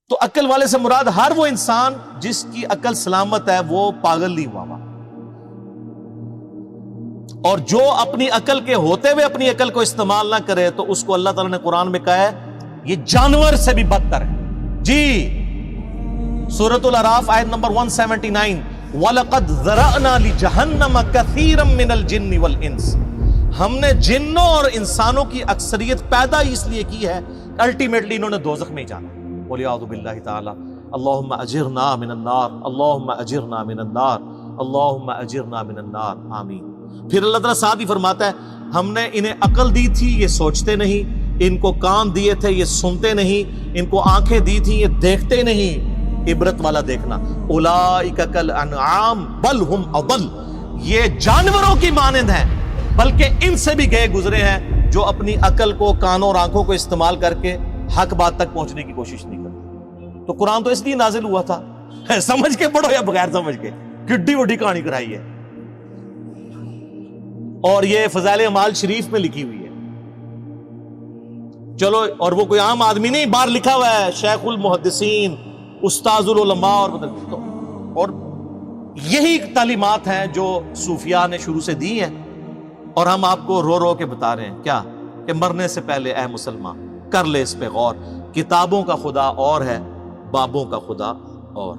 تو عقل والے سے مراد ہر وہ انسان جس کی عقل سلامت ہے، وہ پاگل نہیں ہوا۔ اور جو اپنی عقل کے ہوتے ہوئے اپنی عقل کو استعمال نہ کرے تو اس کو اللہ تعالیٰ نے قرآن میں کہا ہے یہ جانور سے بھی بدتر ہے۔ جی سورۃ الاعراف آیت نمبر 179، وَلَقَدْ ذَرَأْنَا لِجَهَنَّمَ كَثِيرًا مِّنَ الْجِنِّ وَالْإِنسِ، ہم نے جنوں اور انسانوں کی اکثریت پیدا اس لیے کی ہے، الٹیمیٹلی انہوں نے دوزخ میں ہی جانا۔ وَلِعَوْذُ بِاللَّهِ تَعَالَى اللہم اجرنا من النار، اللہم اجرنا من النار، اللہم اجرنا من النار، آمین۔ پھر اللہ تعالیٰ ساتھ ہی فرماتا ہے ہم نے انہیں عقل دی تھی یہ سوچتے نہیں، ان کو کان دیے تھے یہ سنتے نہیں، ان کو آنکھیں دی تھی یہ دیکھتے نہیں۔ عبرت والا دیکھنا، اولئک کالانعام بل ہم اضل، یہ جانوروں کی مانند ہیں بلکہ ان سے بھی گئے گزرے ہیں جو اپنی عقل کو، کانوں اور آنکھوں کو استعمال کر کے حق بات تک پہنچنے کی کوشش نہیں کرتے۔ تو قرآن تو اس لیے نازل ہوا تھا، سمجھ کے پڑھو یا بغیر سمجھ کے، کڈی وڈی کہانی کرائی ہے، اور یہ فضائل اعمال شریف میں لکھی ہوئی ہے۔ چلو، اور وہ کوئی عام آدمی نہیں، باہر لکھا ہوا ہے شیخ المحدثین، استاذ العلماء، اور یہی تعلیمات ہیں جو صوفیاء نے شروع سے دی ہیں، اور ہم آپ کو رو رو کے بتا رہے ہیں کیا کہ مرنے سے پہلے اے مسلمان کر لے اس پہ غور، کتابوں کا خدا اور ہے، بابوں کا خدا اور۔